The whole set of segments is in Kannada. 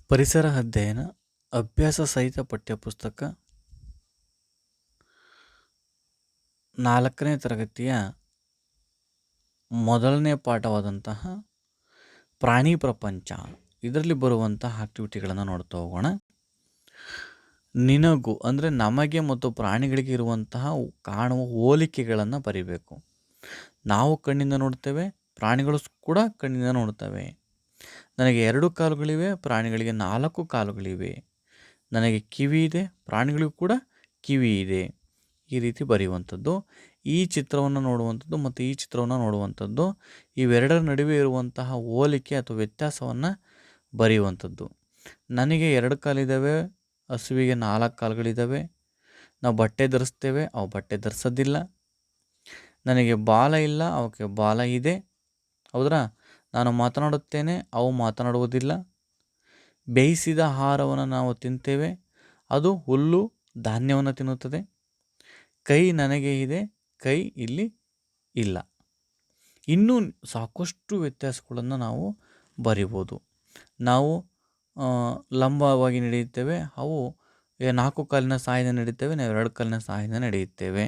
ಪರಿಸರ ಅಧ್ಯಯನ ಅಭ್ಯಾಸ ಸಹಿತ ಪಠ್ಯಪುಸ್ತಕ 4ನೇ ತರಗತಿಯ ಮೊದಲನೇ ಪಾಠವಾದಂತಹ ಪ್ರಾಣಿ ಪ್ರಪಂಚ ಇದರಲ್ಲಿ ಬರುವಂತಹ ಆಕ್ಟಿವಿಟಿಗಳನ್ನು ನೋಡ್ತಾ ಹೋಗೋಣ. ನಿನಗು ಅಂದರೆ ನಮಗೆ ಮತ್ತು ಪ್ರಾಣಿಗಳಿಗೆ ಇರುವಂತಹ ಕಾಣುವ ಹೋಲಿಕೆಗಳನ್ನು ಬರಿಬೇಕು. ನಾವು ಕಣ್ಣಿಂದ ನೋಡ್ತೇವೆ, ಪ್ರಾಣಿಗಳು ಕೂಡ ಕಣ್ಣಿಂದ ನೋಡ್ತವೆ. ನನಗೆ 2 ಕಾಲುಗಳಿವೆ, ಪ್ರಾಣಿಗಳಿಗೆ 4 ಕಾಲುಗಳಿವೆ. ನನಗೆ ಕಿವಿ ಇದೆ, ಪ್ರಾಣಿಗಳಿಗೂ ಕೂಡ ಕಿವಿ ಇದೆ. ಈ ರೀತಿ ಬರೆಯುವಂಥದ್ದು. ಈ ಚಿತ್ರವನ್ನು ನೋಡುವಂಥದ್ದು ಮತ್ತು ಈ ಚಿತ್ರವನ್ನು ನೋಡುವಂಥದ್ದು, ಇವೆರಡರ ನಡುವೆ ಇರುವಂತಹ ಹೋಲಿಕೆ ಅಥವಾ ವ್ಯತ್ಯಾಸವನ್ನು ಬರೆಯುವಂಥದ್ದು. ನನಗೆ 2 ಕಾಲಿದ್ದಾವೆ, ಹಸುವಿಗೆ 4 ಕಾಲುಗಳಿದ್ದಾವೆ. ನಾವು ಬಟ್ಟೆ ಧರಿಸ್ತೇವೆ, ಅವು ಬಟ್ಟೆ ಧರಿಸೋದಿಲ್ಲ. ನನಗೆ ಬಾಲ ಇಲ್ಲ, ಅವಕ್ಕೆ ಬಾಲ ಇದೆ. ಹೌದ್ರಾ? ನಾನು ಮಾತನಾಡುತ್ತೇನೆ, ಅವು ಮಾತನಾಡುವುದಿಲ್ಲ. ಬೇಯಿಸಿದ ಆಹಾರವನ್ನು ನಾವು ತಿಂತೇವೆ, ಅದು ಹುಲ್ಲು ಧಾನ್ಯವನ್ನು ತಿನ್ನುತ್ತದೆ. ಕೈ ನನಗೆ ಇದೆ, ಕೈ ಇಲ್ಲಿ ಇಲ್ಲ. ಇನ್ನೂ ಸಾಕಷ್ಟು ವ್ಯತ್ಯಾಸಗಳನ್ನು ನಾವು ಬರಿಬೋದು. ನಾವು ಲಂಬವಾಗಿ ನಡೆಯುತ್ತೇವೆ, ಅವು 4 ಕಾಲಿನ ಸಹಾಯದಿಂದ ನಡೆಯುತ್ತೇವೆ, ನಾವು 2 ಕಾಲಿನ ಸಹಾಯದಿಂದ ನಡೆಯುತ್ತೇವೆ.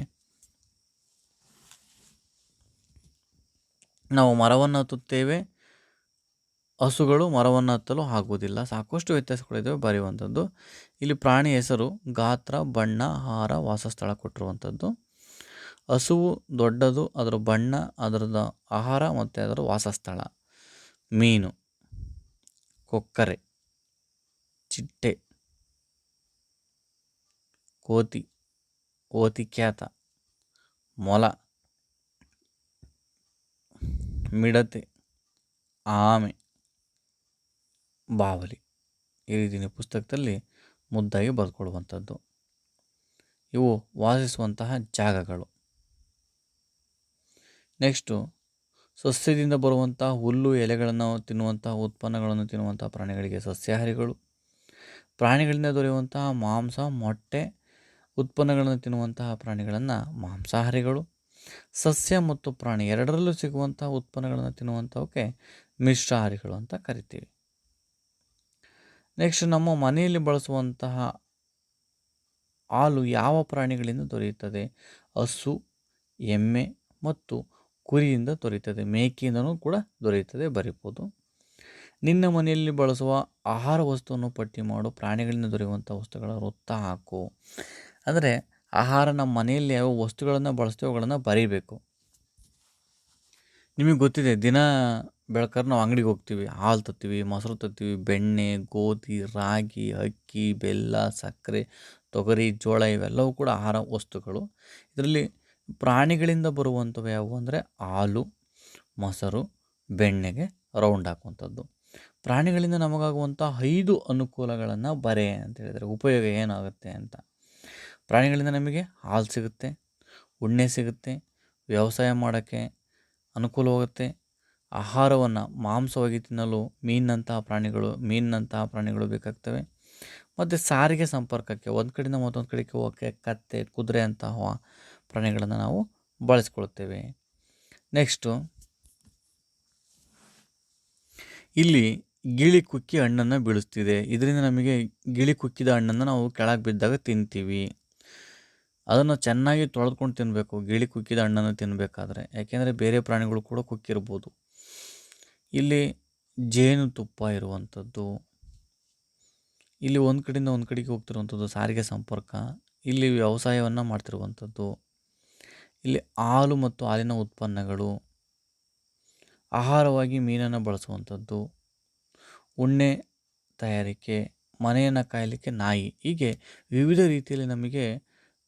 ನಾವು ಮರವನ್ನು ಹತ್ತುತ್ತೇವೆ, ಹಸುಗಳು ಮರವನ್ನು ಹತ್ತಲು ಆಗುವುದಿಲ್ಲ. ಸಾಕಷ್ಟು ವ್ಯತ್ಯಾಸಗಳಿದ್ದಾವೆ ಬರೆಯುವಂಥದ್ದು. ಇಲ್ಲಿ ಪ್ರಾಣಿ ಹೆಸರು, ಗಾತ್ರ, ಬಣ್ಣ, ಆಹಾರ, ವಾಸಸ್ಥಳ ಕೊಟ್ಟಿರುವಂಥದ್ದು. ಹಸುವು ದೊಡ್ಡದು, ಅದರ ಬಣ್ಣ, ಅದರದ ಆಹಾರ ಮತ್ತು ಅದರ ವಾಸಸ್ಥಳ. ಮೀನು, ಕೊಕ್ಕರೆ, ಚಿಟ್ಟೆ, ಕೋತಿ, ಓತಿಕ್ಯಾತ, ಮೊಲ, ಮಿಡತೆ, ಆಮೆ, ಬಾವಲಿ. ಈ ರೀತಿ ನೀವು ಪುಸ್ತಕದಲ್ಲಿ ಮುದ್ದಾಗಿ ಬರೆದುಕೊಳ್ಳುವಂಥದ್ದು. ಇವು ವಾಸಿಸುವಂತಹ ಜಾಗಗಳು. ನೆಕ್ಸ್ಟು, ಸಸ್ಯದಿಂದ ಬರುವಂತಹ ಹುಲ್ಲು ಎಲೆಗಳನ್ನು ತಿನ್ನುವಂತಹ ಉತ್ಪನ್ನಗಳನ್ನು ತಿನ್ನುವಂತಹ ಪ್ರಾಣಿಗಳಿಗೆ ಸಸ್ಯಾಹಾರಿಗಳು. ಪ್ರಾಣಿಗಳಿಂದ ದೊರೆಯುವಂತಹ ಮಾಂಸ, ಮೊಟ್ಟೆ ಉತ್ಪನ್ನಗಳನ್ನು ತಿನ್ನುವಂತಹ ಪ್ರಾಣಿಗಳನ್ನು ಮಾಂಸಾಹಾರಿಗಳು. ಸಸ್ಯ ಮತ್ತು ಪ್ರಾಣಿ ಎರಡರಲ್ಲೂ ಸಿಗುವಂತಹ ಉತ್ಪನ್ನಗಳನ್ನು ತಿನ್ನುವಂಥವಕ್ಕೆ ಮಿಶ್ರಾಹಾರಿಗಳು ಅಂತ ಕರಿತೀವಿ. ನೆಕ್ಸ್ಟ್, ನಮ್ಮ ಮನೆಯಲ್ಲಿ ಬಳಸುವಂತಹ ಹಾಲು ಯಾವ ಪ್ರಾಣಿಗಳಿಂದ ದೊರೆಯುತ್ತದೆ? ಹಸು, ಎಮ್ಮೆ ಮತ್ತು ಕುರಿಯಿಂದ ದೊರೆಯುತ್ತದೆ. ಮೇಕೆಯಿಂದನೂ ಕೂಡ ದೊರೆಯುತ್ತದೆ, ಬರಿಬೋದು. ನಿನ್ನ ಮನೆಯಲ್ಲಿ ಬಳಸುವ ಆಹಾರ ವಸ್ತುವನ್ನು ಪಟ್ಟಿ ಮಾಡು. ಪ್ರಾಣಿಗಳಿಂದ ದೊರೆಯುವಂಥ ವಸ್ತುಗಳ ವೃತ್ತ ಹಾಕು. ಅಂದರೆ ಆಹಾರ ನಮ್ಮ ಮನೆಯಲ್ಲಿ ಯಾವ ವಸ್ತುಗಳನ್ನು ಬಳಸ್ತೇವೆ ಅವುಗಳನ್ನು ಬರೀಬೇಕು. ನಿಮಗೆ ಗೊತ್ತಿದೆ, ದಿನ ಬೆಳಕರೆ ನಾವು ಅಂಗಡಿಗೆ ಹೋಗ್ತೀವಿ, ಹಾಲು ತರ್ತೀವಿ, ಮೊಸರು ತರ್ತೀವಿ, ಬೆಣ್ಣೆ, ಗೋಧಿ, ರಾಗಿ, ಅಕ್ಕಿ, ಬೆಲ್ಲ, ಸಕ್ಕರೆ, ತೊಗರಿ, ಜೋಳ ಇವೆಲ್ಲವೂ ಕೂಡ ಆಹಾರ ವಸ್ತುಗಳು. ಇದರಲ್ಲಿ ಪ್ರಾಣಿಗಳಿಂದ ಬರುವಂಥವು ಯಾವುವು ಅಂದರೆ ಹಾಲು, ಮೊಸರು, ಬೆಣ್ಣೆಗೆ ರೌಂಡ್ ಹಾಕುವಂಥದ್ದು. ಪ್ರಾಣಿಗಳಿಂದ ನಮಗಾಗುವಂಥ 5 ಅನುಕೂಲಗಳನ್ನು ಬರೆ ಅಂತ ಹೇಳಿದರೆ ಉಪಯೋಗ ಏನಾಗುತ್ತೆ ಅಂತ. ಪ್ರಾಣಿಗಳಿಂದ ನಮಗೆ ಹಾಲು ಸಿಗುತ್ತೆ, ಉಣ್ಣೆ ಸಿಗುತ್ತೆ, ವ್ಯವಸಾಯ ಮಾಡೋಕ್ಕೆ ಅನುಕೂಲವಾಗುತ್ತೆ. ಆಹಾರವನ್ನು ಮಾಂಸವಾಗಿ ತಿನ್ನಲು ಮೀನಿನಂತಹ ಪ್ರಾಣಿಗಳು ಬೇಕಾಗ್ತವೆ. ಮತ್ತು ಸಾರಿಗೆ ಸಂಪರ್ಕಕ್ಕೆ ಒಂದು ಕಡೆಯಿಂದ ಮತ್ತೊಂದು ಕಡೆಗೆ ಹೋಗೋಕ್ಕೆ ಕತ್ತೆ, ಕುದುರೆ ಅಂತಹ ಪ್ರಾಣಿಗಳನ್ನು ನಾವು ಬಳಸ್ಕೊಳ್ತೇವೆ. ನೆಕ್ಸ್ಟು, ಇಲ್ಲಿ ಗಿಳಿ ಕುಕ್ಕಿ ಹಣ್ಣನ್ನು ಬೀಳಿಸ್ತಿದೆ. ಇದರಿಂದ ನಮಗೆ ಗಿಳಿ ಕುಕ್ಕಿದ ಹಣ್ಣನ್ನು ನಾವು ಕೆಳಗೆ ಬಿದ್ದಾಗ ತಿಂತೀವಿ. ಅದನ್ನು ಚೆನ್ನಾಗಿ ತೊಳೆದುಕೊಂಡು ತಿನ್ನಬೇಕು, ಗಿಳಿ ಕುಕ್ಕಿದ ಹಣ್ಣನ್ನು ತಿನ್ನಬೇಕಾದ್ರೆ. ಯಾಕೆಂದರೆ ಬೇರೆ ಪ್ರಾಣಿಗಳು ಕೂಡ ಕುಕ್ಕಿರ್ಬೋದು. ಇಲ್ಲಿ ಜೇನುತುಪ್ಪ ಇರುವಂಥದ್ದು. ಇಲ್ಲಿ ಒಂದು ಕಡೆಯಿಂದ ಒಂದು ಕಡೆಗೆ ಹೋಗ್ತಿರುವಂಥದ್ದು ಸಾರಿಗೆ ಸಂಪರ್ಕ. ಇಲ್ಲಿ ವ್ಯವಸಾಯವನ್ನು ಮಾಡ್ತಿರುವಂಥದ್ದು. ಇಲ್ಲಿ ಹಾಲು ಮತ್ತು ಹಾಲಿನ ಉತ್ಪನ್ನಗಳು. ಆಹಾರವಾಗಿ ಮೀನನ್ನು ಬಳಸುವಂಥದ್ದು. ಉಣ್ಣೆ ತಯಾರಿಕೆ, ಮನೆಯನ್ನು ಕಾಯಲಿಕ್ಕೆ ನಾಯಿ. ಹೀಗೆ ವಿವಿಧ ರೀತಿಯಲ್ಲಿ ನಮಗೆ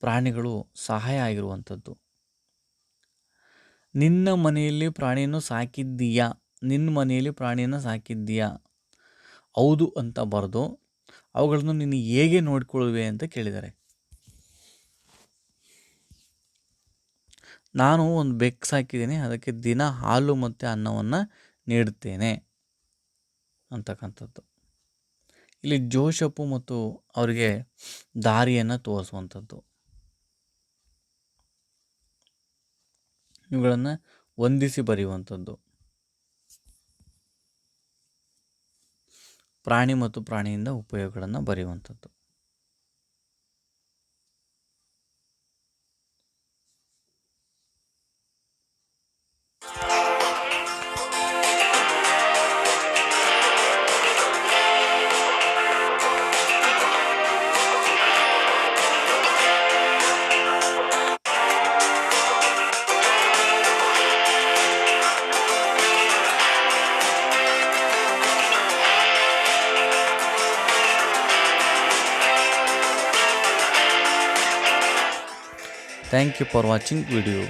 ಪ್ರಾಣಿಗಳು ಸಹಾಯ ಆಗಿರುವಂಥದ್ದು. ನಿನ್ನ ಮನೆಯಲ್ಲಿ ಪ್ರಾಣಿಯನ್ನು ಸಾಕಿದ್ದೀಯಾ? ನಿನ್ನ ಮನೆಯಲ್ಲಿ ಪ್ರಾಣಿಯನ್ನು ಸಾಕಿದ್ದೀಯಾ? ಹೌದು ಅಂತ ಬರೆದು ಅವುಗಳನ್ನು ನೀನು ಹೇಗೆ ನೋಡಿಕೊಳ್ಳುವೆ ಅಂತ ಕೇಳಿದ್ದಾರೆ. ನಾನು ಒಂದು ಬೆಕ್ಕು ಸಾಕಿದ್ದೀನಿ, ಅದಕ್ಕೆ ದಿನ ಹಾಲು ಮತ್ತು ಅನ್ನವನ್ನು ನೀಡುತ್ತೇನೆ ಅಂತಕ್ಕಂಥದ್ದು. ಇಲ್ಲಿ ಜೋಶಪ್ಪು ಮತ್ತು ಅವರಿಗೆ ದಾರಿಯನ್ನು ತೋರಿಸುವಂಥದ್ದು. ಇವುಗಳನ್ನು ಹೊಂದಿಸಿ ಬರೆಯುವಂಥದ್ದು. ಪ್ರಾಣಿ ಮತ್ತು ಪ್ರಾಣಿಯಿಂದ ಉಪಯೋಗಗಳನ್ನು ಬರೆಯುವಂಥದ್ದು. Thank you for watching video.